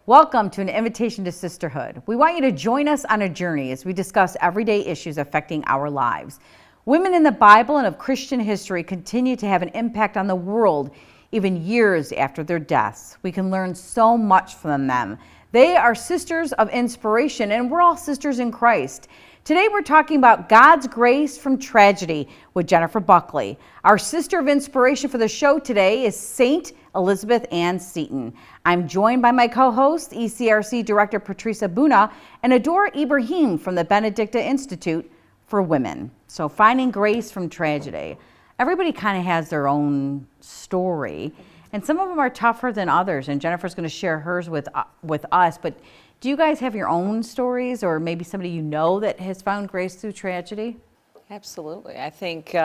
Welcome to an invitation to sisterhood. We want you to join us on a journey as we discuss everyday issues affecting our lives. Women in the Bible and of Christian history continue to have an impact on the world even years after their deaths. We can learn so much from them. They are sisters of inspiration, and we're all sisters in Christ. Today we're talking about God's grace from tragedy with Jennifer Buckley. Our sister of inspiration for the show today is Saint Elizabeth Ann Seton. I'm joined by my co-host, ECRC Director Patrice Buna, and Adora Ibrahim from the Benedicta Institute for Women. So finding grace from tragedy. Everybody kind of has their own story, and some of them are tougher than others, and Jennifer's going to share hers with us. But do you guys have your own stories, or maybe somebody you know that has found grace through tragedy? Absolutely. I think,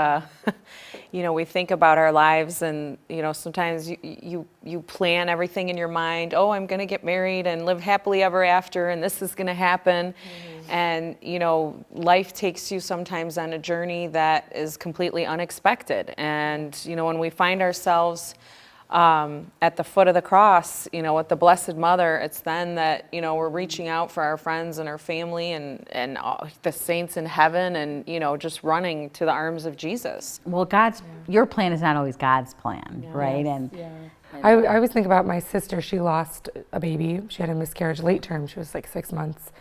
we think about our lives and, sometimes you plan everything in your mind. Oh, I'm going to get married and live happily ever after, and this is going to happen. Mm-hmm. And, life takes you sometimes on a journey that is completely unexpected. And, when we find ourselves at the foot of the cross, with the Blessed Mother, it's then that, we're reaching out for our friends and our family and the saints in heaven and, just running to the arms of Jesus. Well, your plan is not always God's plan, right? And I always think about my sister. She lost a baby. She had a miscarriage late term. She was like 6 months.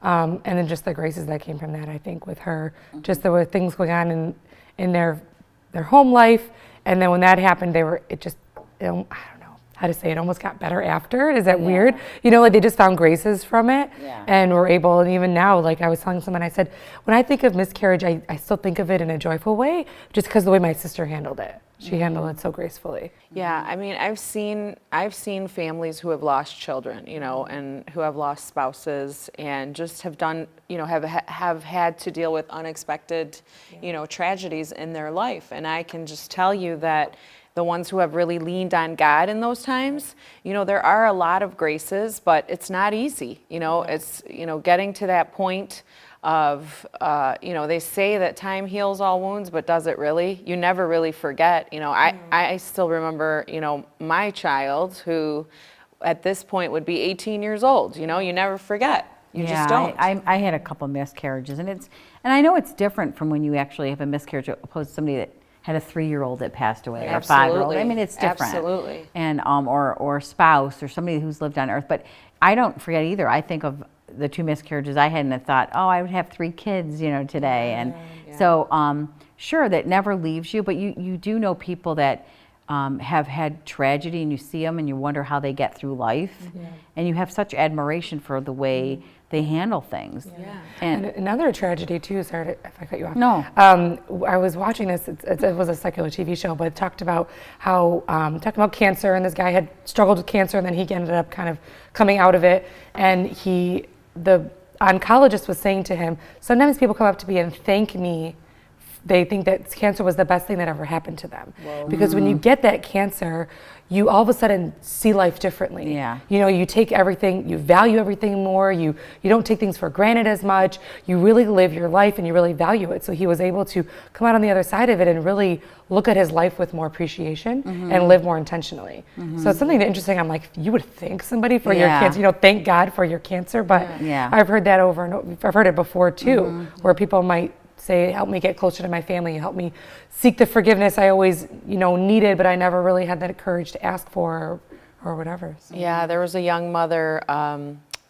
And then just the graces that came from that, I think, with her. Mm-hmm. Just there were things going on in their home life. And then when that happened, I don't know how to say it, almost got better after. Is that weird? They just found graces from it and were able, and even now, like I was telling someone, I said, when I think of miscarriage, I still think of it in a joyful way, just because the way my sister handled it. She handled it so gracefully. Yeah, I mean, I've seen families who have lost children, and who have lost spouses and just have done, have had to deal with unexpected, tragedies in their life. And I can just tell you that the ones who have really leaned on God in those times, there are a lot of graces, but it's not easy. It's, getting to that point of, they say that time heals all wounds, but does it really? You never really forget. I still remember, my child who at this point would be 18 years old. You never forget. You just don't. I had a couple miscarriages, and I know it's different from when you actually have a miscarriage opposed to somebody that had a 3-year-old that passed away, or a 5-year-old. I mean, it's different. Absolutely. And or a spouse or somebody who's lived on earth. But I don't forget either. I think of the 2 miscarriages I had and I thought, oh, I would have 3 kids, today. And so, sure, that never leaves you. But you do know people that have had tragedy, and you see them and you wonder how they get through life. Mm-hmm. And you have such admiration for the way they handle things. Yeah. And another tragedy too, sorry if I cut you off. No. I was watching this, it was a secular TV show, but it talked about how, talking about cancer, and this guy had struggled with cancer, and then he ended up kind of coming out of it. And the oncologist was saying to him, sometimes people come up to me and thank me. They think that cancer was the best thing that ever happened to them. Whoa. Because when you get that cancer, you all of a sudden see life differently. Yeah. You take everything, you value everything more, you don't take things for granted as much, you really live your life and you really value it. So he was able to come out on the other side of it and really look at his life with more appreciation and live more intentionally. So it's something interesting. I'm like, you would thank somebody for your cancer, thank God for your cancer, but I've heard that over and over. I've heard it before too, where people might say, help me get closer to my family, help me seek the forgiveness I always, needed, but I never really had that courage to ask for or whatever. So. Yeah, there was a young mother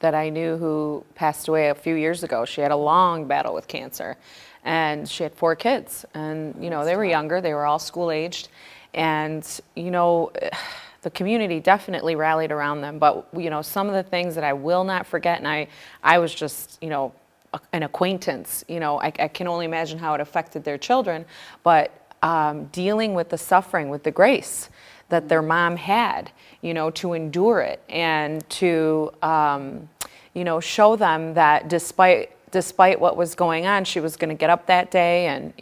that I knew who passed away a few years ago. She had a long battle with cancer, and she had 4 kids, and, they were younger, they were all school-aged, and, the community definitely rallied around them, but, some of the things that I will not forget, and I was just, an acquaintance, I can only imagine how it affected their children, but dealing with the suffering, with the grace that their mom had, to endure it and to, show them that despite what was going on, she was going to get up that day and,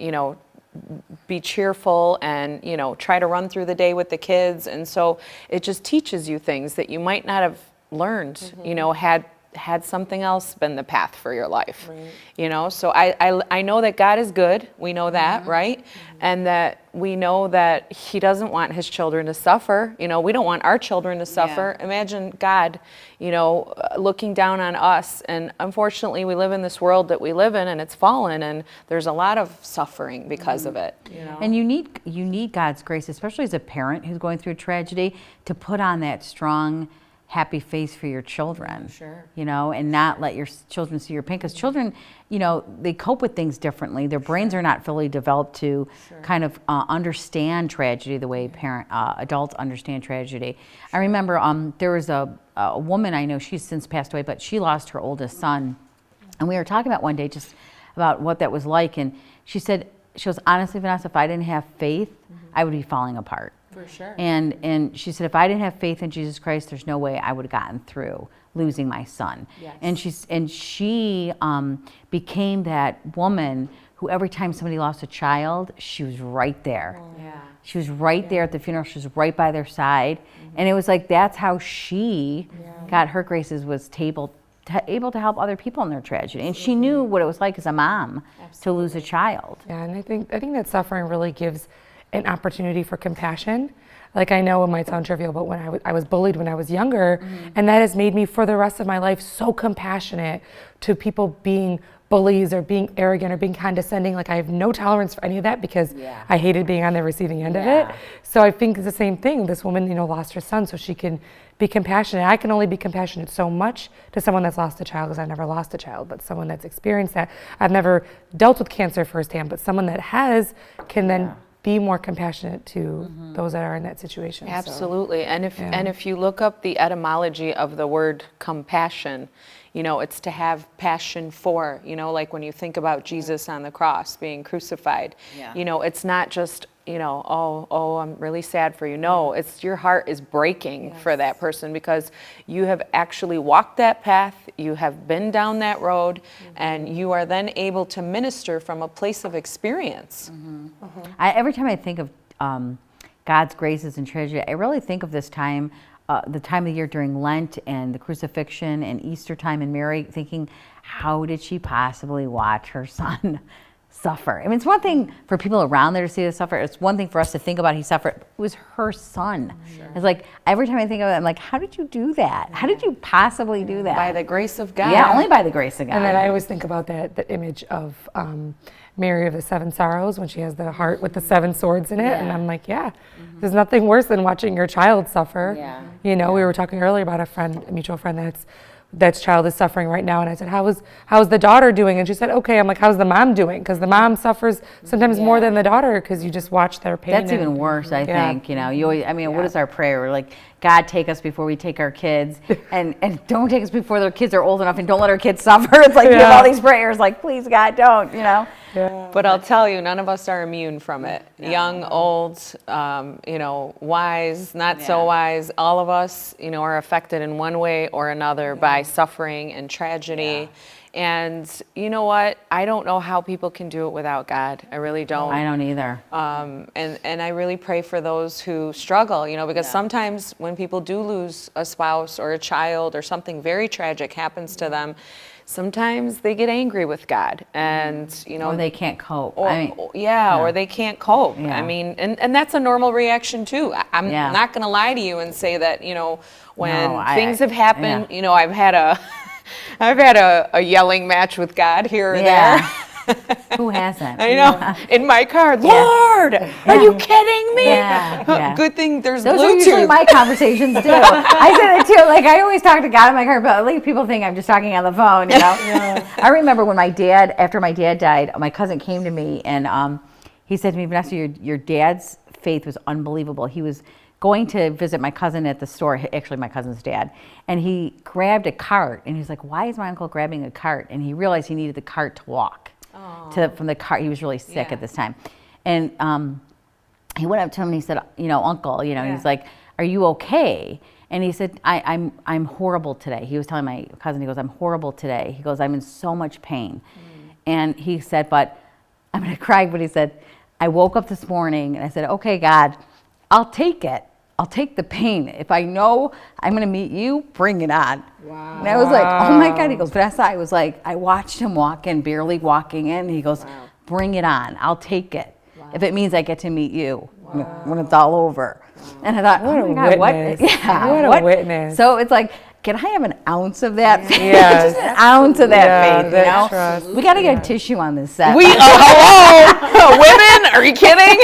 be cheerful and, try to run through the day with the kids. And so it just teaches you things that you might not have learned, had something else been the path for your life. You know, so I know that God is good. We know that, right? And that we know that he doesn't want his children to suffer. You know, we don't want our children to suffer. Imagine God, you know, looking down on us. And unfortunately, we live in this world that we live in, and it's fallen, and there's a lot of suffering because of it. You know? And you need God's grace, especially as a parent who's going through a tragedy, to put on that strong, happy face for your children. Sure. You know, and not let your children see your pain, because children, you know, they cope with things differently. Their brains are not fully developed to kind of understand tragedy the way adults understand tragedy. I remember there was a woman I know, she's since passed away, but she lost her oldest son, and we were talking about one day just about what that was like, and she said, honestly, Vanessa, if I didn't have faith, I would be falling apart. For sure. And she said, if I didn't have faith in Jesus Christ, there's no way I would have gotten through losing my son. Yes. And she became that woman who every time somebody lost a child, she was right there. Yeah. She was right there at the funeral. She was right by their side. And it was like, that's how she got her graces, was able to help other people in their tragedy. And she knew what it was like as a mom to lose a child. Yeah, and I think that suffering really gives an opportunity for compassion. Like, I know it might sound trivial, but when I was bullied when I was younger, and that has made me for the rest of my life so compassionate to people being bullies or being arrogant or being condescending. Like, I have no tolerance for any of that, because I hated being on the receiving end of it. So I think it's the same thing. This woman, you know, lost her son, so she can be compassionate. I can only be compassionate so much to someone that's lost a child, because I've never lost a child, but someone that's experienced that. I've never dealt with cancer firsthand, but someone that has can then be more compassionate to those that are in that situation. Absolutely. And if you look up the etymology of the word compassion, you know, it's to have passion for, you know, like when you think about Jesus on the cross being crucified, you know, it's not just, you know, oh, I'm really sad for you. No, it's your heart is breaking for that person, because you have actually walked that path, you have been down that road, and you are then able to minister from a place of experience. Every time I think of God's graces and tragedy, I really think of this time, the time of the year during Lent and the crucifixion and Easter time, and Mary thinking, how did she possibly watch her son suffer? I mean, it's one thing for people around there to see the suffer. It's one thing for us to think about he suffered. It was her son. It's like, every time I think of it, I'm like, how did you do that? How did you possibly do that? By the grace of God. Yeah, only by the grace of God. And then I always think about that image of Mary of the Seven Sorrows, when she has the heart with the seven swords in it. And I'm like, there's nothing worse than watching your child suffer. You know, we were talking earlier about a mutual friend that's child is suffering right now, and I said, how's the daughter doing? And she said, okay. I'm like, how's the mom doing? Because the mom suffers sometimes more than the daughter, because you just watch their pain. That's even worse, I think. You know, you always, I mean, what is our prayer? We're like, God, take us before we take our kids, and don't take us before their kids are old enough, and don't let our kids suffer. It's like, you have all these prayers, like, please, God, don't, you know? But I'll tell you, none of us are immune from it. Young, old, you know, wise, not so wise. All of us, you know, are affected in one way or another by suffering and tragedy. And you know what? I don't know how people can do it without God. I really don't. I don't either. And I really pray for those who struggle, you know, because sometimes when people do lose a spouse or a child, or something very tragic happens to them, sometimes they get angry with God, and you know, or they can't cope. Or they can't cope. I mean, and that's a normal reaction too. I'm not going to lie to you and say that, you know, when things have happened, you know, I've had a yelling match with God here or there. Who hasn't? I know. In my car, Lord, are you kidding me? Good thing there's Those Bluetooth. are usually my conversations too. I say that too. Like, I always talk to God in my car, but at least people think I'm just talking on the phone, you know? I remember when after my dad died, my cousin came to me, and he said to me, Vanessa, your dad's faith was unbelievable. He was going to visit my cousin at the store, actually my cousin's dad, and he grabbed a cart, and he's like, why is my uncle grabbing a cart? And he realized he needed the cart to walk. From the cart. He was really sick at this time. And he went up to him and he said, you know, Uncle, you know, he's like, are you okay? And he said, I'm horrible today. He was telling my cousin, he goes, I'm horrible today. He goes, I'm in so much pain. And he said, but I'm going to cry, but he said, I woke up this morning and I said, okay, God, I'll take it. I'll take the pain. If I know I'm going to meet you, bring it on. Wow. And I was like, oh my God. He goes, Vanessa, I was like, I watched him walk in, barely walking in. He goes, bring it on. I'll take it. Wow. If it means I get to meet you when it's all over. Wow. And I thought, what oh my God, witness. What a witness. So it's like, can I have an ounce of that faith? Yes. Just an ounce of that faith, you know? Trust. We got to get a tissue on this set. Hello, women? Are you kidding?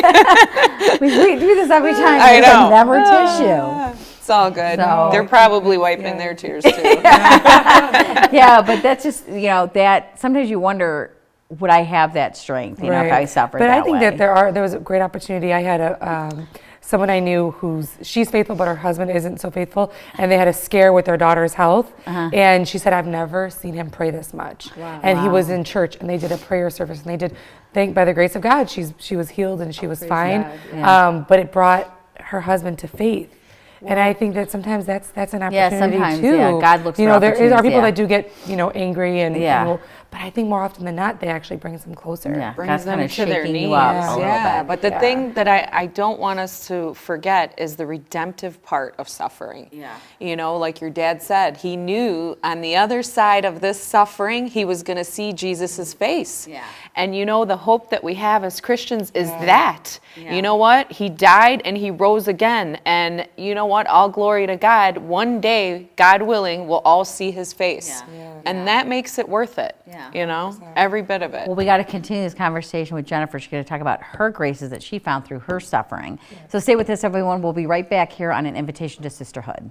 we do this every time. I There's know. never tissue. It's all good. So- They're probably wiping their tears too. Yeah, but that's just, that sometimes you wonder, would I have that strength, if I suffered but that I think way? that there was a great opportunity. I had someone I knew she's faithful, but her husband isn't so faithful, and they had a scare with their daughter's health. And she said, I've never seen him pray this much. Wow. And he was in church, and they did a prayer service, and they did, by the grace of God, she was healed and she was fine. But it brought her husband to faith. And I think that sometimes that's an opportunity sometimes, too. God looks for there are opportunities, people that do get angry and Yeah. but I think more often than not, they actually brings them closer. Yeah. Brings God's them kinda to their shaking knees. you up a little Yeah, bit. but the thing that I don't want us to forget is the redemptive part of suffering. Yeah. Like your dad said, he knew on the other side of this suffering, he was going to see Jesus's face. Yeah. And the hope that we have as Christians is that. Yeah. You know what? He died and he rose again. And you know what? All glory to God. One day, God willing, we'll all see his face. Yeah. And that makes it worth it. Yeah. Every bit of it. Well, we got to continue this conversation with Jennifer. She's going to talk about her graces that she found through her suffering. So stay with us, everyone. We'll be right back here on An Invitation to Sisterhood.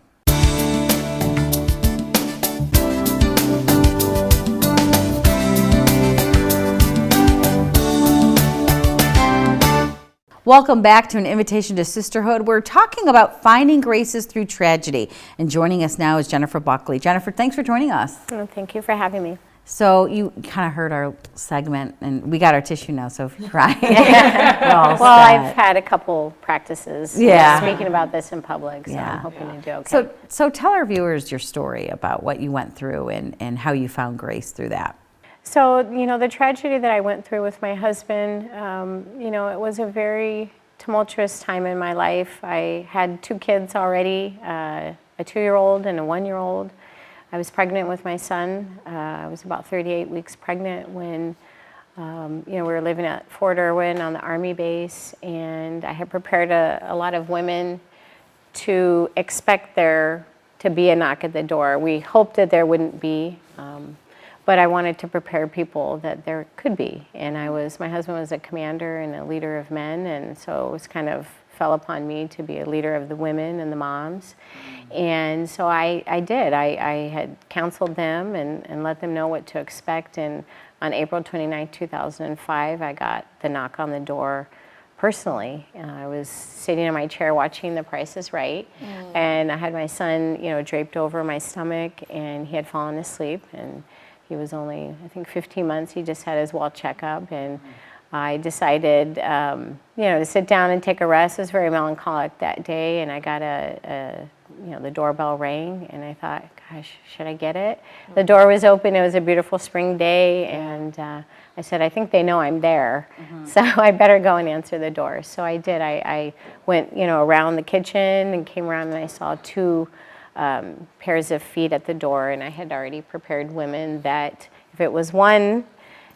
Welcome back to An Invitation to Sisterhood. We're talking about finding graces through tragedy. And joining us now is Jennifer Buckley. Jennifer, thanks for joining us. Oh, thank you for having me. So you kind of heard our segment, and we got our tissue now, so if you cry. Well, I've had a couple practices speaking about this in public, so I'm hoping to do okay. So tell our viewers your story about what you went through and how you found grace through that. So, the tragedy that I went through with my husband, it was a very tumultuous time in my life. I had 2 kids already, a 2-year-old and a 1-year-old. I was pregnant with my son. I was about 38 weeks pregnant when, we were living at Fort Irwin on the Army base, and I had prepared a lot of women to expect there to be a knock at the door. We hoped that there wouldn't be, but I wanted to prepare people that there could be. And my husband was a commander and a leader of men, and so it was kind of fell upon me to be a leader of the women and the moms. And so I did. I had counseled them and let them know what to expect. And on April 29, 2005, I got the knock on the door personally. I was sitting in my chair watching The Price is Right, and I had my son, draped over my stomach, and he had fallen asleep. And he was only, I think, 15 months. He just had his well checkup, and I decided, to sit down and take a rest. It was very melancholic that day, and I got the doorbell rang, and I thought, gosh, should I get it? The door was open. It was a beautiful spring day, and I said, I think they know I'm there, so I better go and answer the door. So I did. I went, around the kitchen and came around, and I saw 2 pairs of feet at the door, and I had already prepared women that if it was one,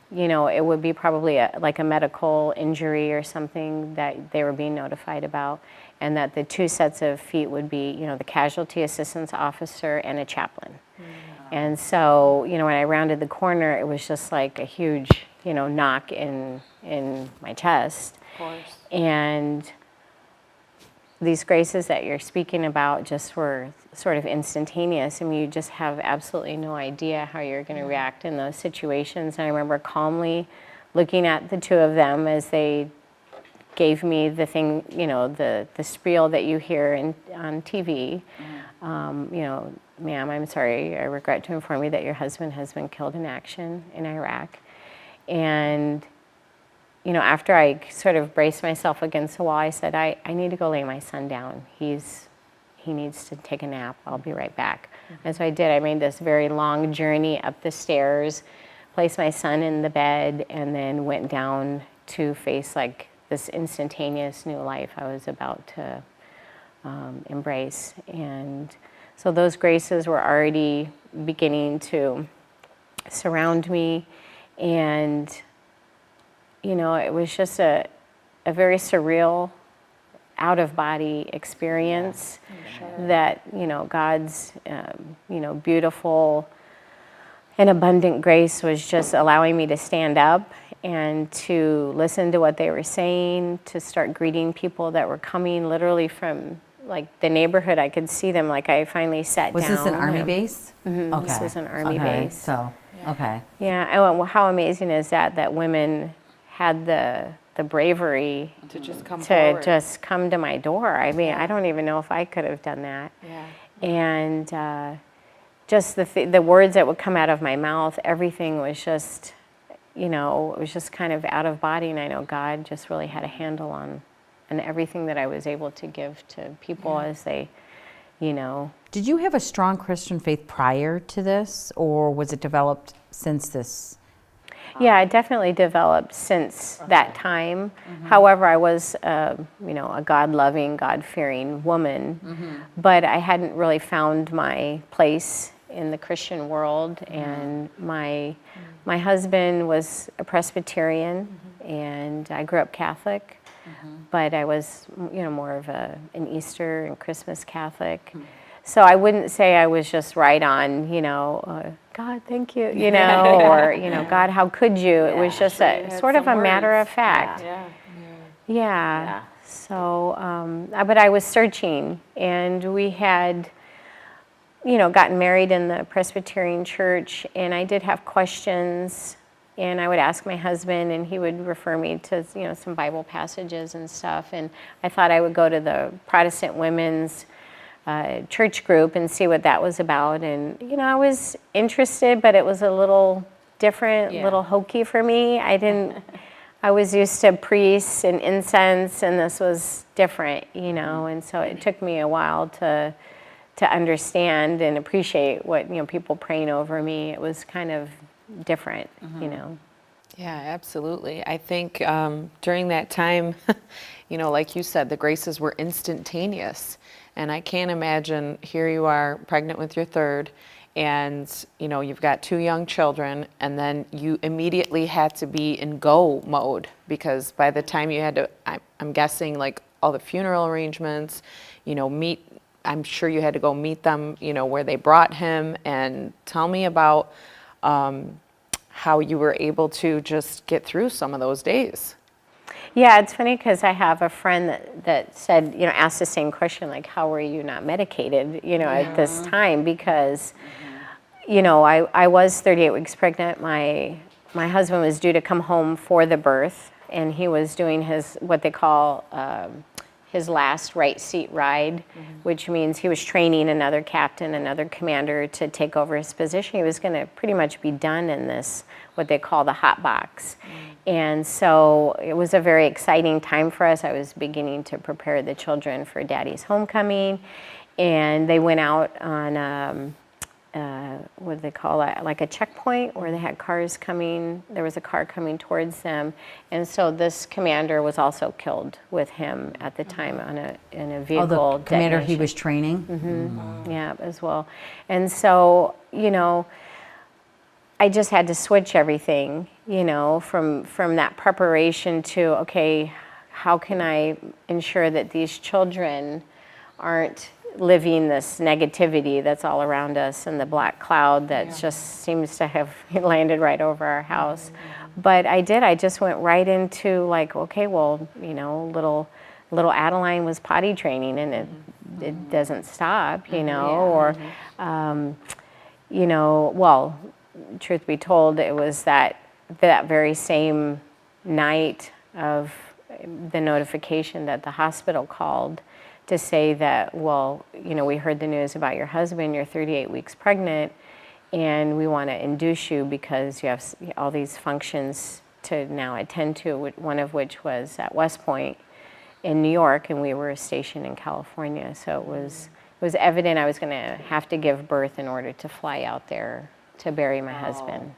it would be probably like a medical injury or something that they were being notified about, and that the 2 sets of feet would be, the casualty assistance officer and a chaplain. And so, when I rounded the corner, it was just like a huge, knock in my chest. Of course. And these graces that you're speaking about just were sort of instantaneous. I mean, you just have absolutely no idea how you're going to react in those situations. And I remember calmly looking at the 2 of them as they gave me the thing, the spiel that you hear on TV. Ma'am, I'm sorry, I regret to inform you that your husband has been killed in action in Iraq. And after I sort of braced myself against the wall, I said, I need to go lay my son down. He needs to take a nap. I'll be right back. And so I did. I made this very long journey up the stairs, placed my son in the bed, and then went down to face like this instantaneous new life I was about to embrace. And so those graces were already beginning to surround me. And, you know, it was just a very surreal, out-of-body experience that, you know, God's, you know, beautiful and abundant grace was just allowing me to stand up and to listen to what they were saying, to start greeting people that were coming literally from like the neighborhood. I could see them. Like I finally sat Was down. this an Army base? Mhm, This was an Army Okay, base. so, okay. Yeah, I went, well, how amazing is that women had the bravery To just come to forward. just come to my door. I mean, I don't even know if I could have done that. Yeah. And just the words that would come out of my mouth, everything was just, you know, it was just kind of out of body. And I know God just really had a handle on everything that I was able to give to people as they, you know. Did you have a strong Christian faith prior to this, or was it developed since this? Yeah, it definitely developed since that time. However, I was, you know, a God-loving, God-fearing woman, but I hadn't really found my place in the Christian world. And my husband was a Presbyterian, and I grew up Catholic, but I was, you know, more of an Easter and Christmas Catholic. So I wouldn't say I was just right on, you know, God, thank you, you know, or, you know, God, how could you? It was just a sort of a matter of fact. Yeah. So, but I was searching, and we had, you know, gotten married in the Presbyterian church, and I did have questions, and I would ask my husband, and he would refer me to, you know, some Bible passages and stuff. And I thought I would go to the Protestant women's church group and see what that was about. And, you know, I was interested, but it was a little different, a little hokey for me. I was used to priests and incense, and this was different, you know, and so it took me a while to understand and appreciate what, you know, people praying over me. It was kind of different, you know. Yeah, absolutely. I think during that time, you know, like you said, the graces were instantaneous. And I can't imagine, here you are pregnant with your third, and, you know, you've got 2 young children, and then you immediately had to be in go mode, because by the time you had to, I'm guessing, like all the funeral arrangements, you know, I'm sure you had to go meet them, you know, where they brought him. And tell me about how you were able to just get through some of those days. Yeah, it's funny because I have a friend that said, you know, asked the same question, like, how were you not medicated, you know, at this time? Because, you know, I was 38 weeks pregnant. My husband was due to come home for the birth, and he was doing what they call his last right seat ride, which means he was training another captain, another commander to take over his position. He was going to pretty much be done in this, what they call the hot box. And so it was a very exciting time for us. I was beginning to prepare the children for Daddy's homecoming, and they went out on what do they call it, like a checkpoint where they had cars coming. There was a car coming towards them, and so this commander was also killed with him at the time in a vehicle. Oh, the commander he detonation. was training? Yeah, as well. And so, you know, I just had to switch everything, you know, from that preparation to, okay, how can I ensure that these children aren't living this negativity that's all around us and the black cloud that just seems to have landed right over our house. But I just went right into like, okay, well, you know, little Adeline was potty training, and it doesn't stop, you know, or, you know, well, truth be told, it was that very same night of the notification that the hospital called to say that, well, you know, we heard the news about your husband, you're 38 weeks pregnant, and we want to induce you because you have all these functions to now attend to, one of which was at West Point in New York, and we were stationed in California. So it was evident I was going to have to give birth in order to fly out there to bury my husband.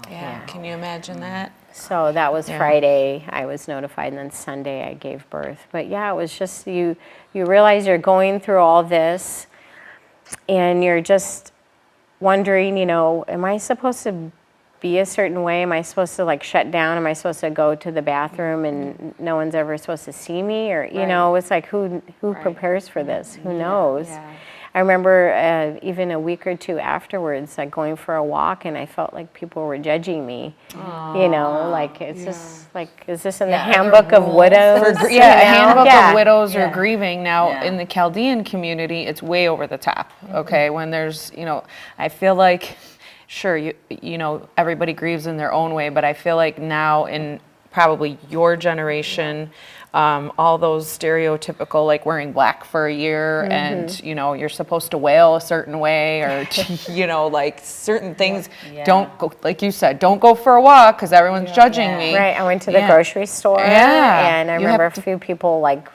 Yeah. Can you imagine that? So that was Friday, I was notified, and then Sunday I gave birth. But yeah, it was just you realize you're going through all this and you're just wondering, am I supposed to be a certain way? Am I supposed to like shut down? Am I supposed to go to the bathroom and no one's ever supposed to see me? Or, it's like who prepares for this? Who knows? Yeah. I remember even a week or two afterwards, like going for a walk, and I felt like people were judging me. Like it's just like, is this in the handbook of widows? A handbook of widows or grieving. Now, in the Chaldean community, it's way over the top. Okay, when there's, I feel like, sure, everybody grieves in their own way, but I feel like now in probably your generation, all those stereotypical, like wearing black for a year and, you're supposed to wail a certain way or, like certain things. Don't go, like you said, don't go for a walk because everyone's judging me. Right, I went to the grocery store and I remember a few people like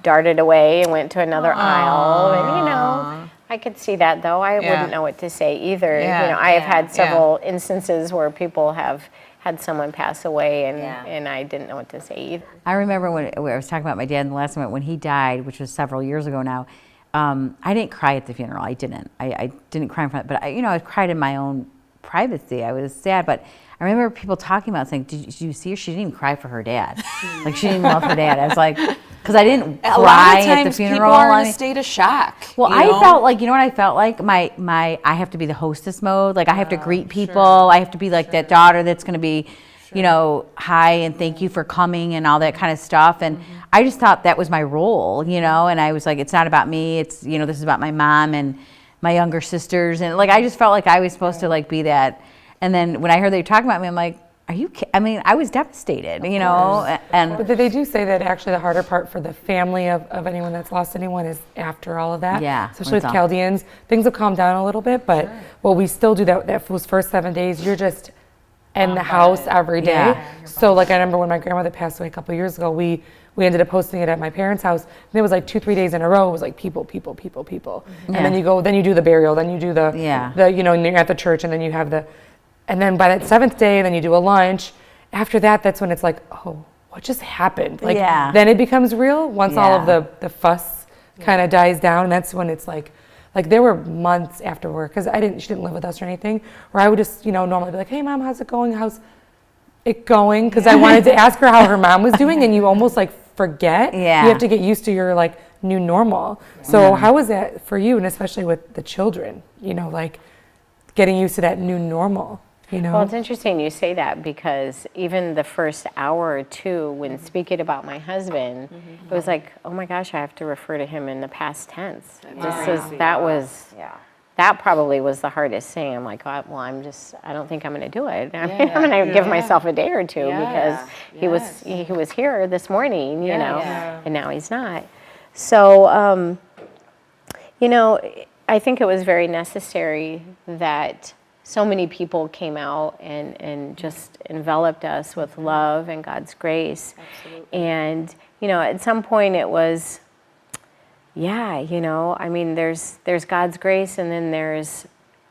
darted away and went to another aisle and, I could see that though. I wouldn't know what to say either. I have had several instances where people have had someone pass away and I didn't know what to say either. I remember when I was talking about my dad in the last moment when he died, which was several years ago now. I didn't cry at the funeral. I didn't. I didn't cry in front, but I cried in my own privacy. I was sad, but I remember people talking about saying, "Did you see her? She didn't even cry for her dad. Like she didn't love her dad." I was like, because I didn't cry at the funeral. People are in a state of shock. Well, I felt like, what I felt like? I have to be the hostess mode. Like I have to greet people. I have to be like that daughter that's going to be, hi and thank you for coming and all that kind of stuff. And I just thought that was my role, and I was like, it's not about me. It's, this is about my mom and my younger sisters. And like, I just felt like I was supposed to like be that. And then when I heard they were talking about me, I'm like, are you kidding? I mean, I was devastated, and But they do say that actually the harder part for the family of anyone that's lost anyone is after all of that. Yeah, Especially with Chaldeans. Things have calmed down a little bit, but well, we still do that those first 7 days, you're just in the house every day. Yeah. So like I remember when my grandmother passed away a couple years ago, we ended up hosting it at my parents' house. And it was like 2-3 days in a row. It was like people. And then you do the burial, then you do the and you're at the church, and then you have and then by that 7th day, then you do a lunch. After that, that's when it's like, oh, what just happened? Like, then it becomes real once all of the fuss kind of dies down. And that's when it's like there were months afterward, because she didn't live with us or anything, where I would just, normally be like, hey, Mom, how's it going? How's it going? Because I wanted to ask her how her mom was doing, and you almost like forget. Yeah. You have to get used to your like new normal. So how was that for you, and especially with the children, like getting used to that new normal? Well, it's interesting you say that, because even the first hour or two when speaking about my husband, it was like, oh my gosh, I have to refer to him in the past tense. That probably was the hardest thing. I'm like, well, I don't think I'm going to do it. I'm going to give myself a day or two because he was here this morning, and now he's not. So, I think it was very necessary that so many people came out and just enveloped us with love and God's grace. Absolutely. And, at some point it was, I mean, there's God's grace, and then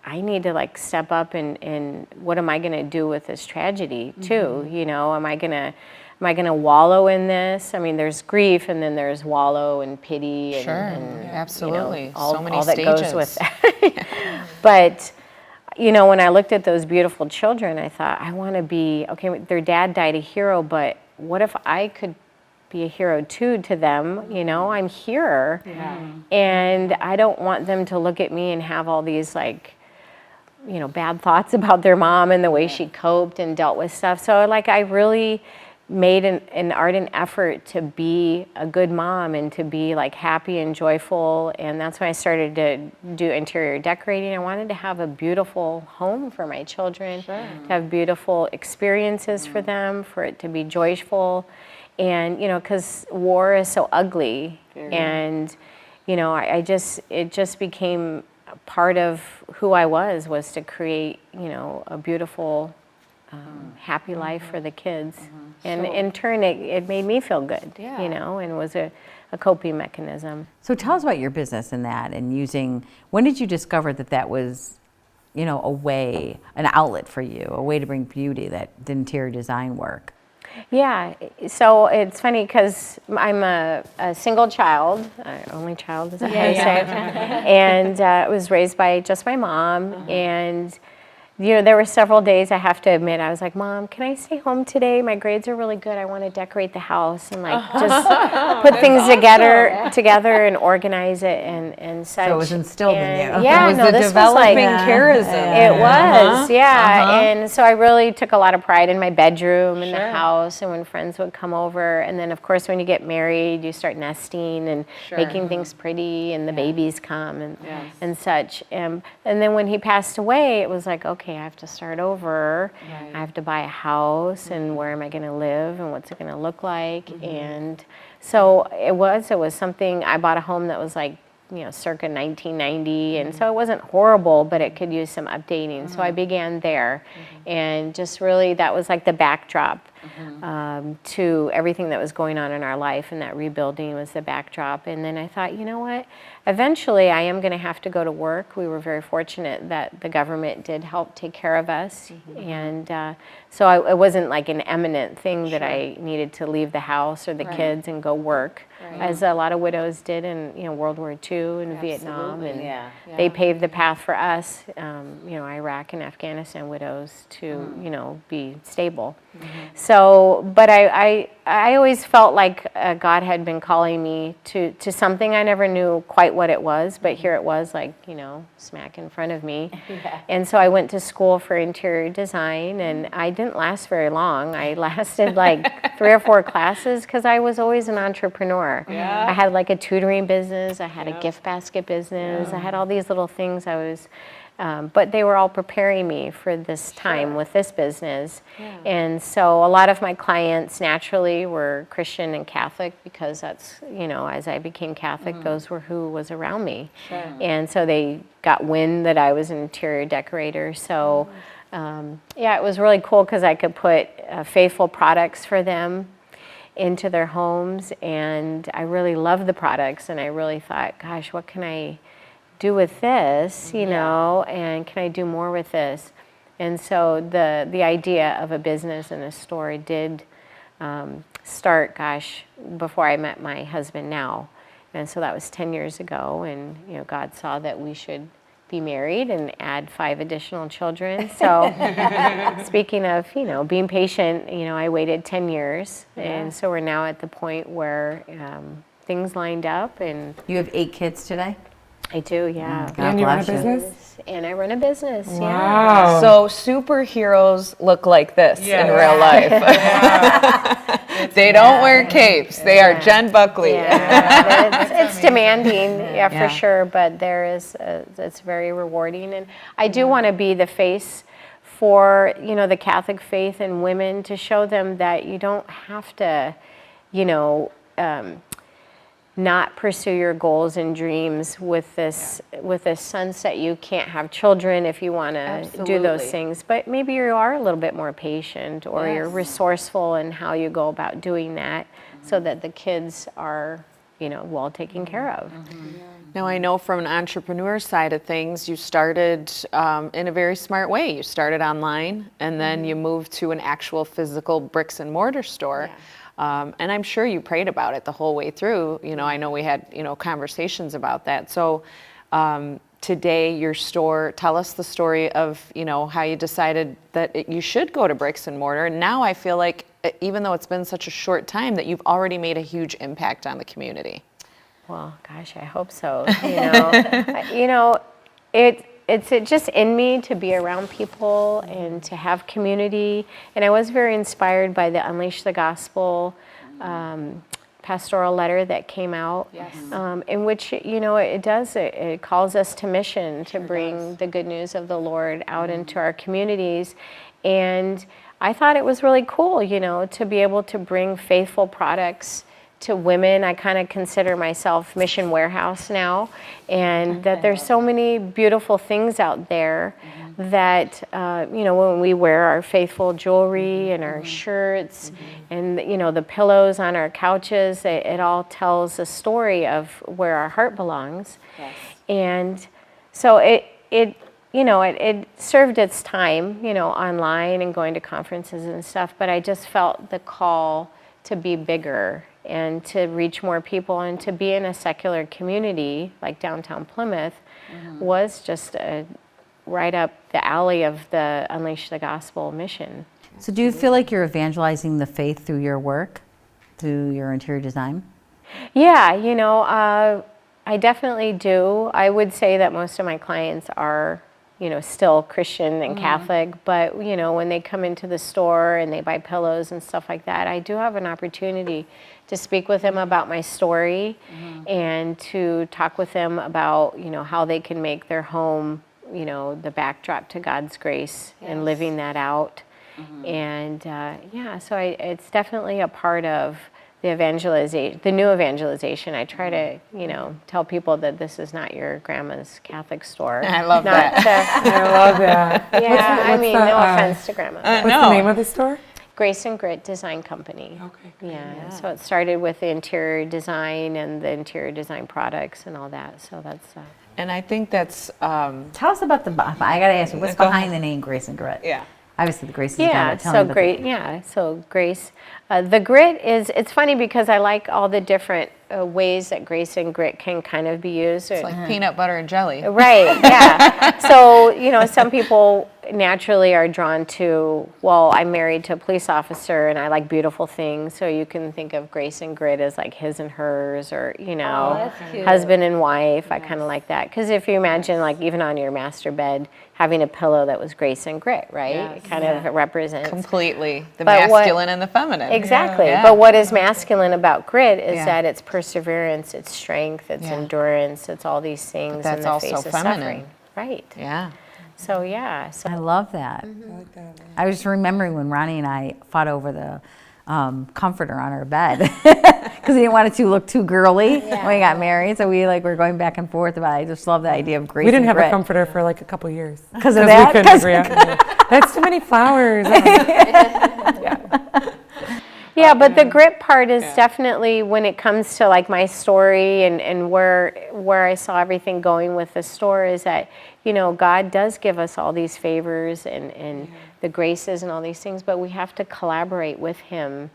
I need to like step up and what am I going to do with this tragedy too? Am I going to wallow in this? I mean, there's grief, and then there's wallow and pity and absolutely. All, so many all that stages. goes with that. But when I looked at those beautiful children, I thought, I want to be, okay, their dad died a hero, but what if I could be a hero too to them? I'm here. And I don't want them to look at me and have all these like, bad thoughts about their mom and the way she coped and dealt with stuff. So like I really made an ardent effort to be a good mom and to be like happy and joyful, and that's when I started to do interior decorating. I wanted to have a beautiful home for my children, to have beautiful experiences for them, for it to be joyful, and because war is so ugly, and it just became a part of who I was to create a beautiful happy life for the kids. And in turn, it made me feel good, and was a coping mechanism. So tell us about your business in that, and when did you discover that was a way, an outlet for you, a way to bring beauty, that the interior design work. Yeah, so it's funny because I'm a single child, only child, as I say, and was raised by just my mom. And there were several days, I have to admit, I was like, Mom, can I stay home today? My grades are really good. I want to decorate the house and just put things together and organize it and such. So it was instilled in you. Yeah, it was no, the this developing was like, charism. it was, And so I really took a lot of pride in my bedroom and the house, and when friends would come over. And then, of course, when you get married, you start nesting and making things pretty, and the babies come and such. And then when he passed away, it was like, okay, I have to start over. I have to buy a house, and where am I going to live, and what's it going to look like? And so it was something. I bought a home that was like, circa 1990, and so it wasn't horrible, but it could use some updating. So I began there, and just really that was like the backdrop to everything that was going on in our life, and that rebuilding was the backdrop. And then I thought, you know what? Eventually, I am going to have to go to work. We were very fortunate that the government did help take care of us, and so it wasn't like an imminent thing that I needed to leave the house or the kids and go work, as a lot of widows did in World War II and Vietnam, and they paved the path for us, Iraq and Afghanistan widows to be stable. So, but I always felt like God had been calling me to something. I never knew quite what it was, but here it was, like, smack in front of me. And so I went to school for interior design, and I didn't last very long. I lasted like 3 or 4 classes because I was always an entrepreneur. I had like a tutoring business, I had a gift basket business, I had all these little things I was but they were all preparing me for this time with this business. And so a lot of my clients naturally were Christian and Catholic, because that's, as I became Catholic, those were who was around me. And so they got wind that I was an interior decorator. So it was really cool because I could put faithful products for them into their homes. And I really loved the products, and I really thought, gosh, what can I do with this, and can I do more with this? And so the idea of a business and a store did start, before I met my husband now. And so that was 10 years ago, and God saw that we should be married and add 5 additional children. So speaking of, being patient, I waited 10 years, and so we're now at the point where things lined up. And You have 8 kids today? I do, yeah. God And you run a bless you. business? And I run a business, Wow. So superheroes look like this in real life. They don't wear capes. They are Jen Buckley. It's demanding, for sure, but it's very rewarding. And I do want to be the face for, the Catholic faith and women, to show them that you don't have to, not pursue your goals and dreams with this sense that you can't have children if you want to do those things. But maybe you are a little bit more patient, or you're resourceful in how you go about doing that, so that the kids are, well taken care of. Now, I know from an entrepreneur side of things, you started in a very smart way. You started online, and then you moved to an actual physical bricks and mortar store. And I'm sure you prayed about it the whole way through. I know we had, conversations about that. So today, your store, tell us the story of, how you decided that you should go to bricks and mortar. And now I feel like, even though it's been such a short time, that you've already made a huge impact on the community. Well, gosh, I hope so. It's just in me to be around people and to have community. And I was very inspired by the Unleash the Gospel pastoral letter that came out, in which, it calls us to mission, to bring the good news of the Lord out into our communities. And I thought it was really cool, to be able to bring faithful products to women. I kind of consider myself Mission Warehouse now, and that there's so many beautiful things out there that, when we wear our faithful jewelry and our shirts and, the pillows on our couches, it all tells a story of where our heart belongs. And so you know, it served its time, you know, online and going to conferences and stuff, but I just felt the call to be bigger and to reach more people and to be in a secular community like downtown Plymouth was just right up the alley of the Unleash the Gospel mission. So do you feel like you're evangelizing the faith through your work, through your interior design? Yeah, you know, I definitely do. I would say that most of my clients are, you know, still Christian and Catholic, but, you know, when they come into the store and they buy pillows and stuff like that, I do have an opportunity to speak with them about my story and to talk with them about, you know, how they can make their home, you know, the backdrop to God's grace and living that out. And yeah, so it's definitely a part of the evangelization, the new evangelization. I try to, you know, tell people that this is not your grandma's Catholic store. I love Not that. I love that. yeah, I what's mean, the, no offense to grandma. What's No. the name of the store? Grace and Grit Design Company. Okay. Yeah, so it started with the interior design and the interior design products and all that. So that's And I think that's, Tell us about I gotta ask you, what's Go behind ahead. the name Grace and Grit? yeah. Obviously the Grace is yeah. God, but tell So me about great. Yeah. So Grace, the grit is. It's funny because I like all the different ways that Grace and Grit can kind of be used. It's like peanut butter and jelly. Right, yeah. So, you know, some people naturally are drawn to, well, I'm married to a police officer and I like beautiful things. So you can think of Grace and Grit as like his and hers, or, you know, husband and wife. I kind of like that. Because if you imagine, like, even on your master bed, having a pillow that was Grace and Grit, right? It kind of represents. Completely. The But what- masculine and the feminine. Exactly. Yeah. But what is masculine about grit is Yeah. that it's perseverance, it's strength, it's Yeah. endurance, it's all these things that's in the also face of feminine. suffering. Right. Yeah. So yeah. So I love that. I like that. I was remembering when Ronnie and I fought over the comforter on our bed because we didn't want it to look too girly when we got married. So we were going back and forth about it. I just love the idea of Grace We didn't and have Grit. a comforter for like a couple years. 'Cause of we that? couldn't 'Cause- agree on that's too many flowers. yeah, but the grit part is definitely when it comes to like my story and where I saw everything going with the store is that, you know, God does give us all these favors and the graces and all these things, but we have to collaborate with Him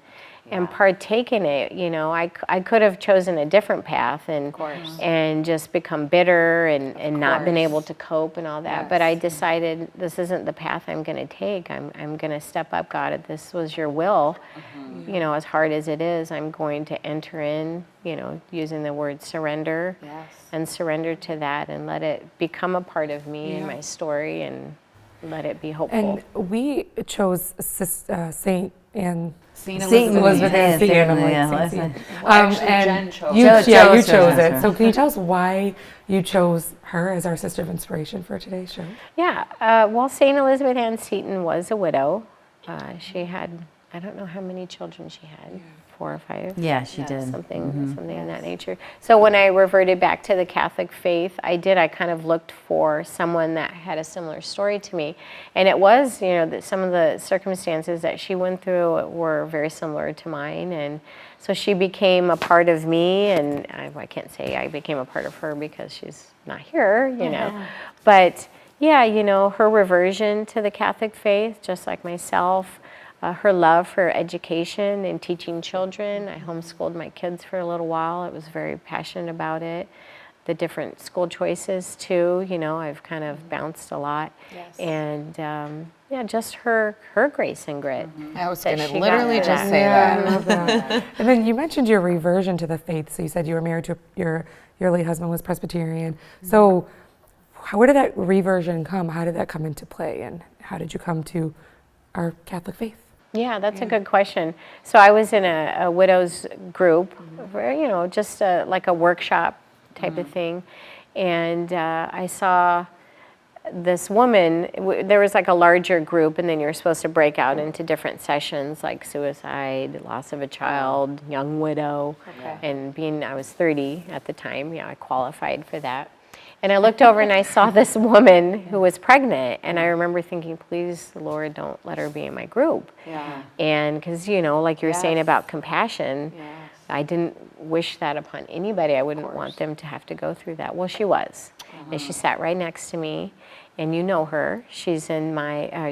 and partake in it. You know, I could have chosen a different path and just become bitter and not been able to cope and all that. But I decided this isn't the path I'm going to take. I'm going to step up, God. If this was your will, you know, as hard as it is, I'm going to enter in, you know, using the word surrender and surrender to that and let it become a part of me and my story and let it be hopeful. And we chose Saint and Saint Elizabeth and Saint Anne. Actually, and Jen chose you, it. yeah, you Chose chose her. it. So can you tell us why you chose her as our sister of inspiration for today's show? Yeah, well, St. Elizabeth Ann Seton was a widow. She had, I don't know how many children she had, 4 or 5. Yeah, she did. Something in that nature. So when I reverted back to the Catholic faith, I kind of looked for someone that had a similar story to me. And it was, you know, that some of the circumstances that she went through were very similar to mine. And so she became a part of me, and I can't say I became a part of her because she's not here, you know. But yeah, you know, her reversion to the Catholic faith, just like myself, her love for education and teaching children. I homeschooled my kids for a little while. I was very passionate about it. The different school choices too, you know, I've kind of bounced a lot. And yeah, just her grace and grit. I was that going to she got literally for just that. say Yeah, I that. love that. And then you mentioned your reversion to the faith. So you said you were married to your late husband was Presbyterian. So where did that reversion come? How did that come into play? And how did you come to our Catholic faith? Yeah, that's a good question. So I was in a widows group, where, you know, just like a workshop type of thing. And I saw this woman, there was like a larger group, and then you're supposed to break out into different sessions like suicide, loss of a child, young widow. And I was 30 at the time, yeah, I qualified for that. And I looked over and I saw this woman who was pregnant, and I remember thinking, please, Lord, don't let her be in my group. And because, you know, like you were saying about compassion, I didn't wish that upon anybody. I wouldn't want them to have to go through that. Well, she was. And she sat right next to me. and you know her. She's in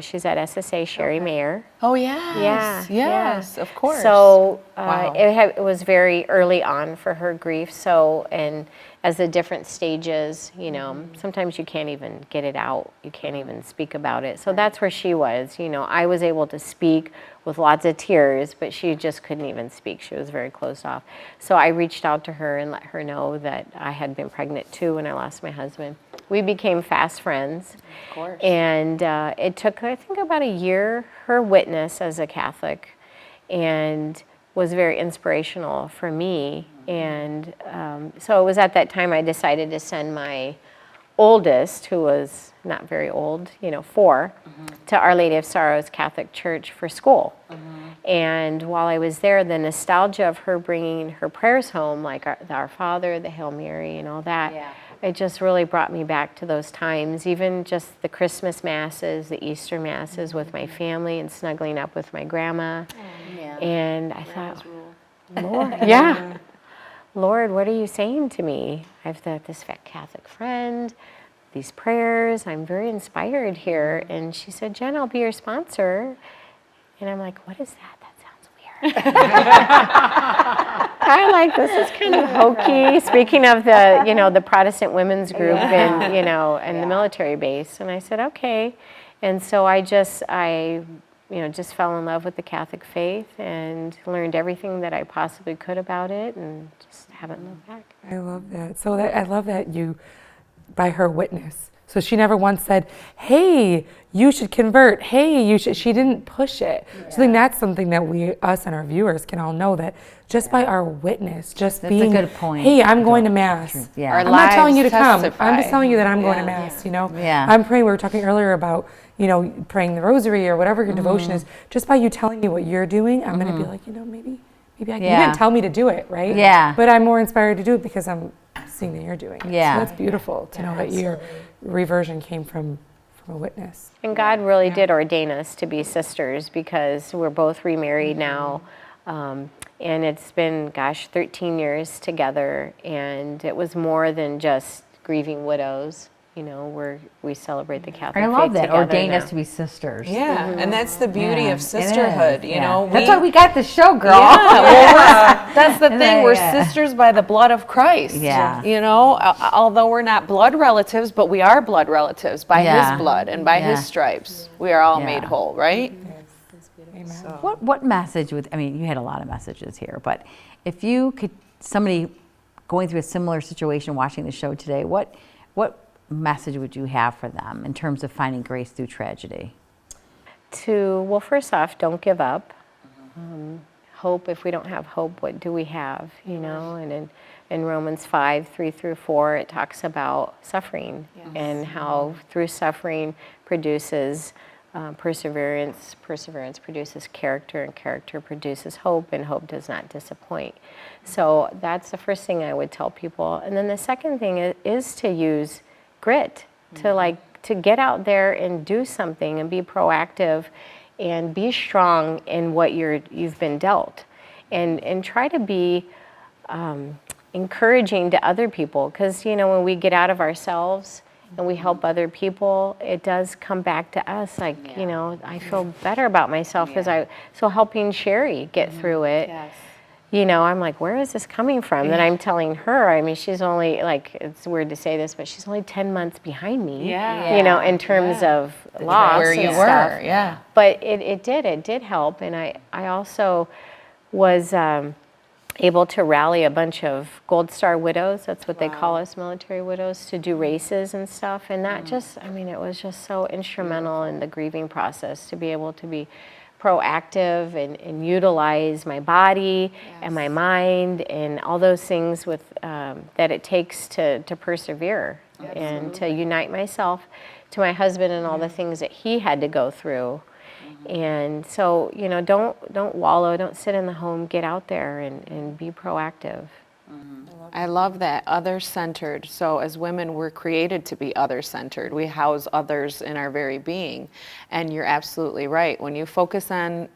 she's at SSA, Sherry Mayer. Oh, yes. Yeah, Yes, yeah. of course. So Wow. it was very early on for her grief. So, and as the different stages, sometimes you can't even get it out. You can't even speak about it. So that's where she was. I was able to speak with lots of tears, but she just couldn't even speak. She was very closed off. So I reached out to her and let her know that I had been pregnant too when I lost my husband. We became fast friends. Of course. And it took, I think, about a year. Her witness as a Catholic, and was very inspirational for me. And so it was at that time I decided to send my oldest, who was not very old, 4, to Our Lady of Sorrows Catholic Church for school. And while I was there, the nostalgia of her bringing her prayers home, like Our Father, the Hail Mary, and all that, it just really brought me back to those times. Even just the Christmas masses, the Easter masses with my family, and snuggling up with my grandma. And I thought, Lord, Lord, what are you saying to me? I've got this fat Catholic friend, these prayers, I'm very inspired here. And she said, Jen, I'll be your sponsor. And I'm like, what is that? That sounds weird. I like this. It's kind of hokey. Speaking of the Protestant women's group and, and the military base. And I said, okay. And so I just fell in love with the Catholic faith and learned everything that I possibly could about it, and just haven't looked back. I love that. So I love that you, by her witness. So she never once said, hey, you should convert. Hey, you should. She didn't push it. So I think that's something that us and our viewers can all know, that just by our witness, just That's being, a good point. hey, I'm going to Mass. Yeah. Our I'm not telling you to lives come. testify. I'm just telling you that I'm going to Mass, Yeah. I'm praying. We were talking earlier about, praying the rosary or whatever your devotion is. Just by you telling me what you're doing, I'm going to be like, maybe I can. You didn't tell me to do it, right? Yeah. But I'm more inspired to do it because I'm seeing that you're doing it. Yeah. So that's beautiful to know that your reversion came from a witness. And God really did ordain us to be sisters, because we're both remarried now. And it's been, 13 years together. And it was more than just grieving widows. We celebrate the Catholic I faith love that. together Ordain now. us to be sisters. Yeah, and that's the beauty Yeah, of it sisterhood. is, You yeah. know, That's why we got the show, girl. Yeah, well, that's the thing. We're Yeah. sisters by the blood of Christ. Yeah. Although we're not blood relatives, but we are blood relatives by Yeah. His blood and by His Yeah. stripes. We are all Yeah. made whole, right? Amen. What message you had a lot of messages here, but if you could, somebody going through a similar situation watching the show today, what message would you have for them in terms of finding grace through tragedy? Well, first off, don't give up. Hope. If we don't have hope, what do we have? And in Romans 5:3-4, it talks about suffering and how through suffering produces perseverance. Perseverance produces character, and character produces hope, and hope does not disappoint. So that's the first thing I would tell people. And then the second thing is to use grit, to get out there and do something and be proactive and be strong in what you've been dealt, and try to be encouraging to other people, because when we get out of ourselves and we help other people, it does come back to us. I feel better about myself because so helping Sherry get through it. I'm like, where is this coming from? Then I'm telling her, she's only, it's weird to say this, but she's only 10 months behind me, in terms of loss Where you and were, stuff. yeah. But it did help. And I also was able to rally a bunch of Gold Star widows, that's what they call us, military widows, to do races and stuff. And that it was just so instrumental in the grieving process, to be able to be proactive and utilize my body and my mind and all those things with that it takes to persevere and to unite myself to my husband and all the things that he had to go through. And so, don't wallow, don't sit in the home, get out there and be proactive. I love I love that, other-centered. So as women, we're created to be other-centered. We house others in our very being. And you're absolutely right. When you focus on,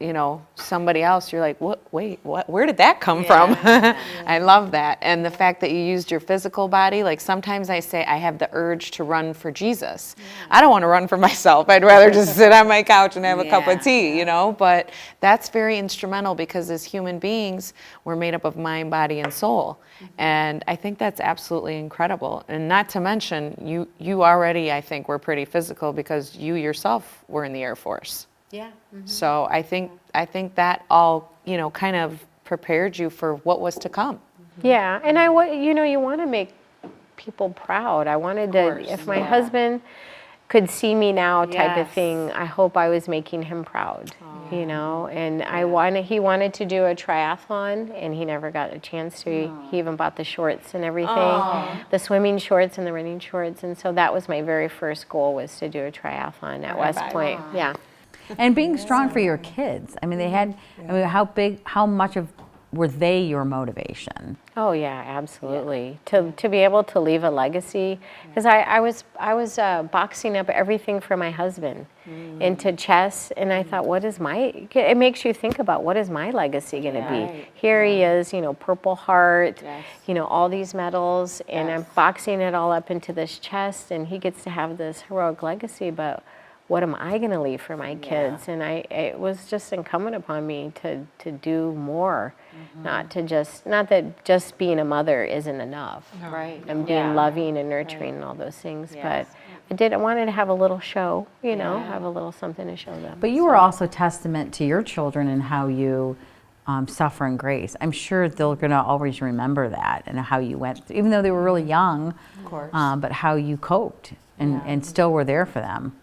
somebody else, you're like, what? Wait, what? Where did that come from? I love that. And the fact that you used your physical body, like sometimes I say I have the urge to run for Jesus. I don't want to run for myself. I'd rather just sit on my couch and have a cup of tea, But that's very instrumental because as human beings, we're made up of mind, body, and soul. And I think that's absolutely incredible. And not to mention, you already, I think, were pretty physical because you yourself were in the Air Force. Yeah. So I think that all, kind of prepared you for what was to come. Yeah, and you want to make people proud. I wanted to, if my husband could see me now type of thing, I hope I was making him proud, and he wanted to do a triathlon and he never got a chance to. He even bought the shorts and everything, the swimming shorts and the running shorts, and so that was my very first goal, was to do a triathlon at West Point. Yeah. And being strong for your kids. I mean, how much were they your motivation? Oh yeah, absolutely. To be able to leave a legacy, because I was boxing up everything for my husband into chess, and I thought, it makes you think about what is my legacy going to be? Here he is, Purple Heart, all these medals, and I'm boxing it all up into this chest, and he gets to have this heroic legacy, but what am I going to leave for my kids? And it was just incumbent upon me to do more, not that just being a mother isn't enough, Right. and being loving and nurturing and all those things, but I wanted to have a little show, have a little something to show them. But you were also testament to your children and how you suffer in grace. I'm sure they're going to always remember that and how you went, even though they were really young, Of course. but how you coped and still were there for them.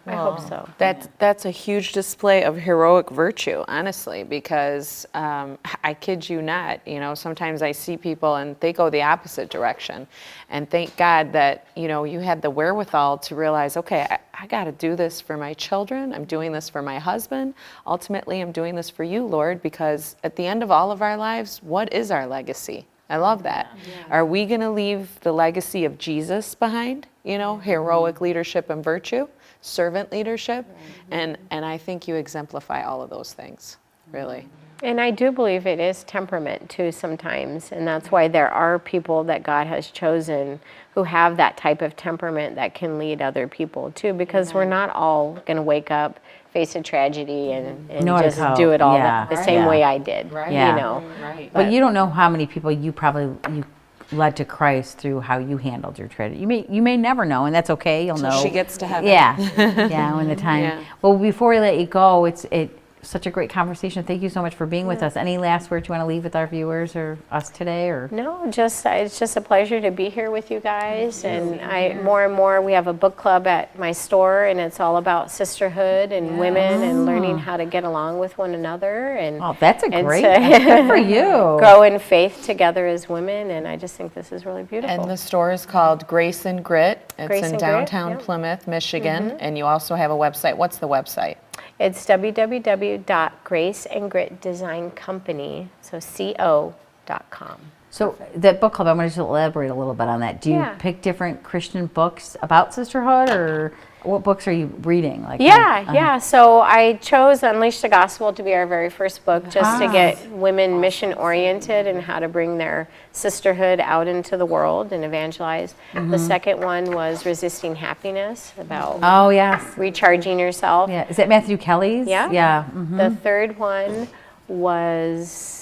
I hope so. That's a huge display of heroic virtue, honestly, because I kid you not, sometimes I see people and they go the opposite direction. And thank God that, you had the wherewithal to realize, okay, I got to do this for my children. I'm doing this for my husband. Ultimately, I'm doing this for you, Lord, because at the end of all of our lives, what is our legacy? I love that. Are we going to leave the legacy of Jesus behind? Heroic leadership and virtue, servant leadership, and I think you exemplify all of those things, really. And I do believe it is temperament too sometimes, and that's why there are people that God has chosen who have that type of temperament that can lead other people too, because we're not all going to wake up, face a tragedy, and just do it all the same way I did, Right. But you don't know how many people you led to Christ through how you handled your tragedy. You may never know, and that's okay. You'll know. She gets to heaven. Yeah, when the time. Yeah. Well, before we let you go, it's such a great conversation. Thank you so much for being with us. Any last words you want to leave with our viewers or us today? Or no, it's just a pleasure to be here with you guys. And more and more, we have a book club at my store, and it's all about sisterhood and women and learning how to get along with one another. And that's good for you. Grow in faith together as women, and I just think this is really beautiful. And the store is called Grace and Grit. It's in downtown Grit, Plymouth, Michigan, and you also have a website. What's the website? It's www.graceandgritdesigncompany, so co.com. So that book club, I'm going to just elaborate a little bit on that. Do you pick different Christian books about sisterhood, or what books are you reading? So I chose Unleash the Gospel to be our very first book, just to get women mission oriented and how to bring their sisterhood out into the world and evangelize. The second one was Resisting Happiness, about recharging yourself. Yeah, is that Matthew Kelly's? Yeah. The third one was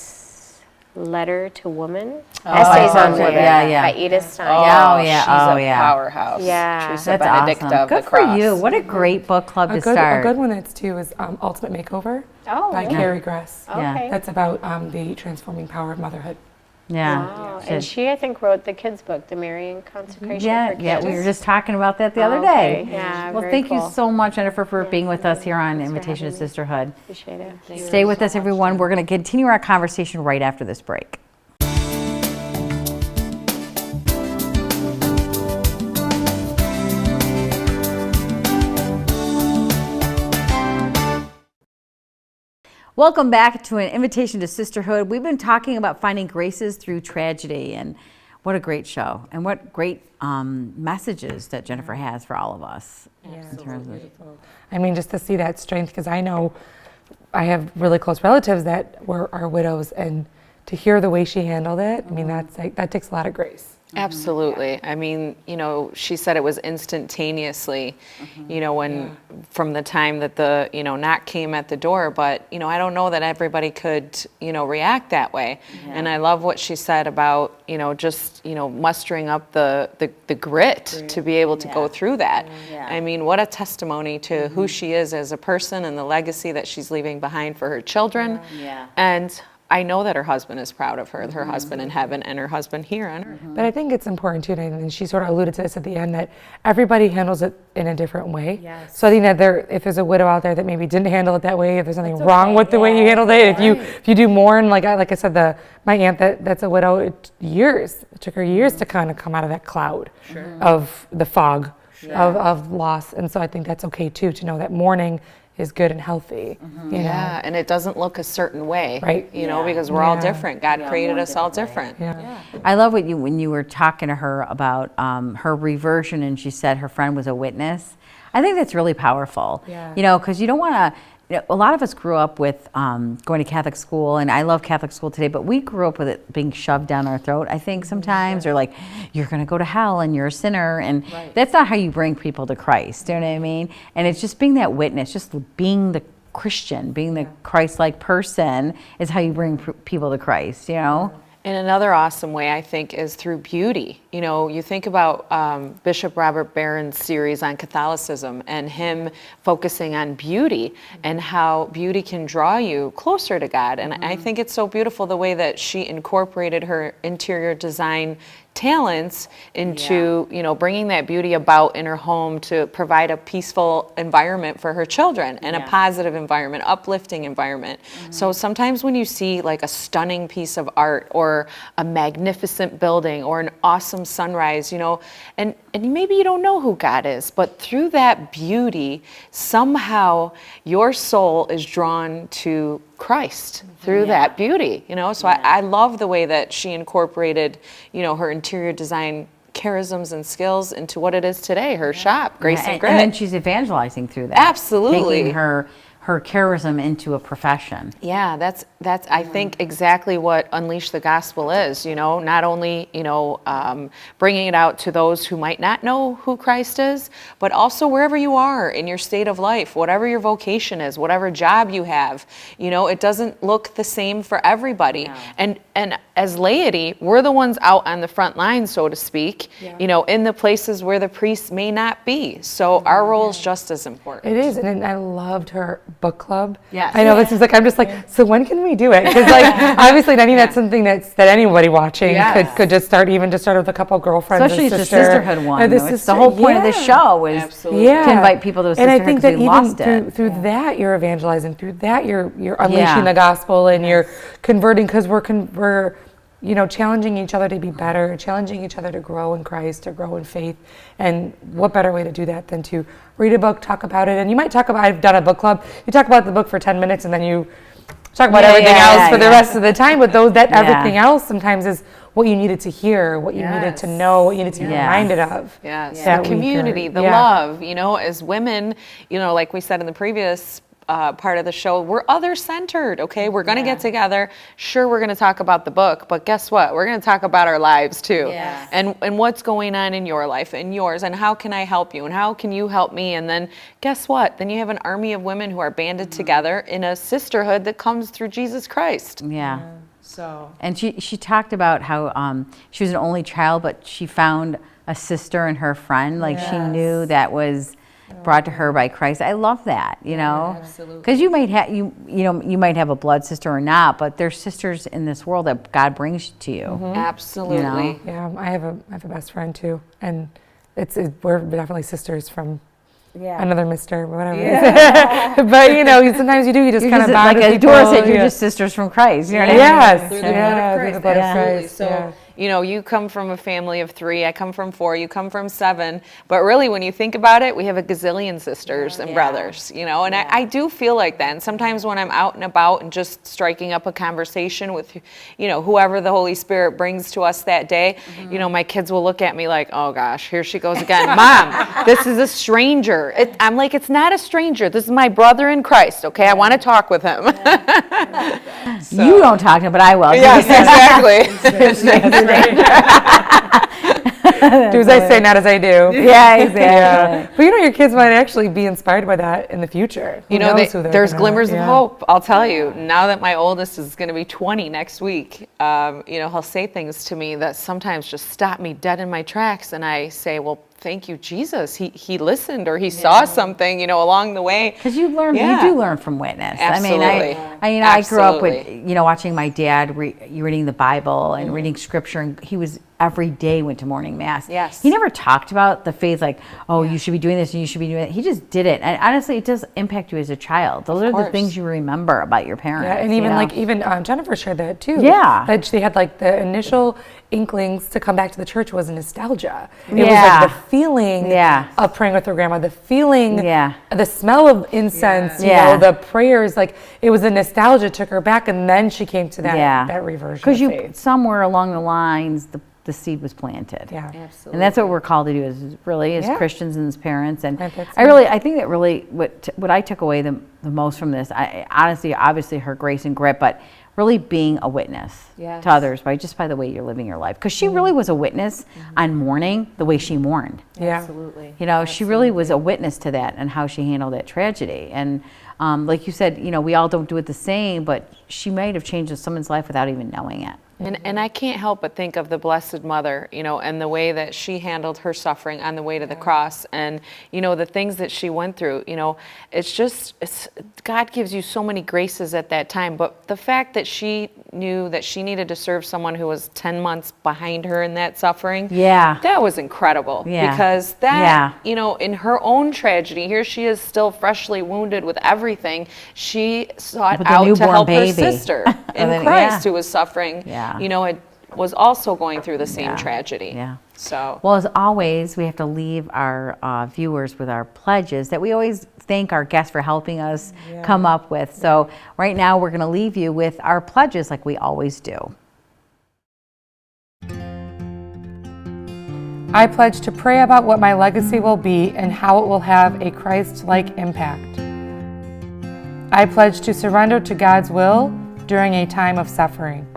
Letter to Woman, Essays on Women by Edith Stein. She's a powerhouse. Yeah. Teresa That's Benedict awesome. of Good the Cross. for you. What a great book club to A start. good one that's too is Ultimate Makeover by Carrie Gress. Okay. That's about the transforming power of motherhood. Yeah. Wow. And she, I think, wrote the kids' book, The Marian Consecration for Kids. Yeah, we were just talking about that the other day. Yeah, Well, very thank you cool. so much, Jennifer, for being with us here on Invitation to having me. Sisterhood. Appreciate it. Stay with us, everyone. We're going to continue our conversation right after this break. Welcome back to an Invitation to Sisterhood. We've been talking about finding graces through tragedy, and What a great show, and what great messages that Jennifer has for all of us. In terms of, I mean, just to see that strength, because I know I have really close relatives that are widows, and to hear the way she handled it, I mean, that takes a lot of grace. Absolutely. I mean, she said it was instantaneously, when from the time that the, knock came at the door, but, I don't know that everybody could, react that way. Yeah. And I love what she said about, just, mustering up the grit to be able to go through that. Yeah. I mean, what a testimony to who she is as a person and the legacy that she's leaving behind for her children. Yeah. And I know that her husband is proud of her, her husband in heaven and her husband here on earth. But I think it's important too, and she sort of alluded to this at the end, that everybody handles it in a different way. Yes. So I think that if there's a widow out there that maybe didn't handle it that way, if there's something wrong with the way you handled it, if you do mourn, like I said, my aunt that's a widow, it took her years to kind of come out of that cloud of the fog of loss. And so I think that's okay too, to know that mourning is good and healthy. Yeah, and it doesn't look a certain way, right? Because we're all different. God created us all different. Yeah. I love when you were talking to her about her reversion, and she said her friend was a witness. I think that's really powerful. Yeah. Because you don't want to. A lot of us grew up with going to Catholic school, and I love Catholic school today, but we grew up with it being shoved down our throat, I think, sometimes, or like, you're going to go to hell and you're a sinner, and that's not how you bring people to Christ, you know what I mean? And it's just being that witness, just being the Christian, being the Christ-like person is how you bring people to Christ, And another awesome way, I think, is through beauty. You think about Bishop Robert Barron's series on Catholicism and him focusing on beauty and how beauty can draw you closer to God. And I think it's so beautiful the way that she incorporated her interior design talents into bringing that beauty about in her home to provide a peaceful environment for her children and a positive environment, uplifting environment. So sometimes when you see like a stunning piece of art or a magnificent building or an awesome sunrise, and maybe you don't know who God is, but through that beauty, somehow your soul is drawn to Christ through that beauty, So I love the way that she incorporated, her interior design charisms and skills into what it is today, her shop, Grace and Grit. And then she's evangelizing through that. Absolutely. Taking her charism into a profession. Yeah, that's I think exactly what Unleash the Gospel is, not only, bringing it out to those who might not know who Christ is, but also wherever you are in your state of life, whatever your vocation is, whatever job you have, it doesn't look the same for everybody. No. And as laity, we're the ones out on the front line, so to speak, in the places where the priests may not be. So our role is just as important. It is, and I loved her book club. Yes. I know this is like, I'm just like, so when can we do it? Because obviously I think that's something that anybody watching could just start with a couple of girlfriends. Especially it's the sisterhood one. It's the whole point of the show is to invite people to a sisterhood, and I think that even through that you're evangelizing, through that you're unleashing the gospel, and you're converting, because we're challenging each other to be better, challenging each other to grow in Christ, to grow in faith. And what better way to do that than to read a book, talk about it. And you might talk about, I've done a book club, you talk about the book for 10 minutes and then you talk about everything else for the rest of the time. But everything else sometimes is what you needed to hear, what you needed to know, what you needed to be reminded of. Yes, the community, the love, as women, like we said in the previous part of the show, we're other-centered, okay? We're going to get together. Sure, we're going to talk about the book, but guess what? We're going to talk about our lives too. Yes. And what's going on in your life and yours, and how can I help you, and how can you help me? And then guess what? Then you have an army of women who are banded together in a sisterhood that comes through Jesus Christ. Yeah. So. And she talked about how she was an only child, but she found a sister in her friend. Like she knew that was brought to her by Christ. I love that, absolutely. Because you might have you might have a blood sister or not, but there's sisters in this world that God brings to you. Absolutely. Yeah, I have a best friend too, and we're definitely sisters from another Mister, whatever. Yeah. But sometimes you just kind of bond with people. Like Dora said, you're just sisters from Christ. You know what I mean? Yes. Through the blood of Christ. So, you come from a family of 3, I come from 4, you come from 7, but really when you think about it, we have a gazillion sisters and brothers, and I do feel like that. And sometimes when I'm out and about and just striking up a conversation with, whoever the Holy Spirit brings to us that day, my kids will look at me like, oh gosh, here she goes again. Mom, this is a stranger. I'm like, it's not a stranger. This is my brother in Christ, okay? I want to talk with him. You don't talk to him, but I will. Yes, exactly. Do as I say, not as I do. Yeah, exactly. But your kids might actually be inspired by that in the future. Who knows who they're there's gonna- glimmers of hope. I'll tell you, now that my oldest is going to be 20 next week, he'll say things to me that sometimes just stop me dead in my tracks. And I say, well, thank you, Jesus. He listened, or he saw something, along the way. Because you do learn from witness. Absolutely. I grew up with, watching my dad reading the Bible and reading scripture, and he was every day went to morning mass. Yes. He never talked about the faith like, oh, you should be doing this and you should be doing that. He just did it. And honestly, it does impact you as a child. Those are the things you remember about your parents. Yeah, and even Jennifer shared that too. Yeah. That she had the initial inklings to come back to the church was nostalgia. It was Yeah. the feeling of praying with her grandma, the feeling, the smell of incense, the prayers, it was the nostalgia took her back, and then she came to that reversion of faith. Because somewhere along the lines, the seed was planted. Yeah, absolutely. And that's what we're called to do as Christians and as parents. And Right, I think that really what I took away the most from this, I honestly, obviously her grace and grit, but really being a witness to others by the way you're living your life. Because she really was a witness on mourning the way she mourned. Yeah. Absolutely. She really was a witness to that and how she handled that tragedy. And like you said, we all don't do it the same, but she might have changed someone's life without even knowing it. And I can't help but think of the Blessed Mother, and the way that she handled her suffering on the way to the cross, and, the things that she went through. God gives you so many graces at that time, but the fact that she knew that she needed to serve someone who was 10 months behind her in that suffering, that was incredible. Yeah. Because that, in her own tragedy, here she is still freshly wounded with everything, she sought out to help her sister in Christ who was suffering. It was also going through the same tragedy. Yeah. So. Well, as always, we have to leave our viewers with our pledges that we always thank our guests for helping us come up with. So right now, we're going to leave you with our pledges like we always do. I pledge to pray about what my legacy will be and how it will have a Christ-like impact. I pledge to surrender to God's will during a time of suffering.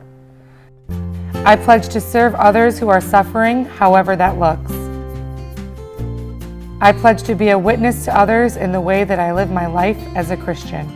I pledge to serve others who are suffering, however that looks. I pledge to be a witness to others in the way that I live my life as a Christian.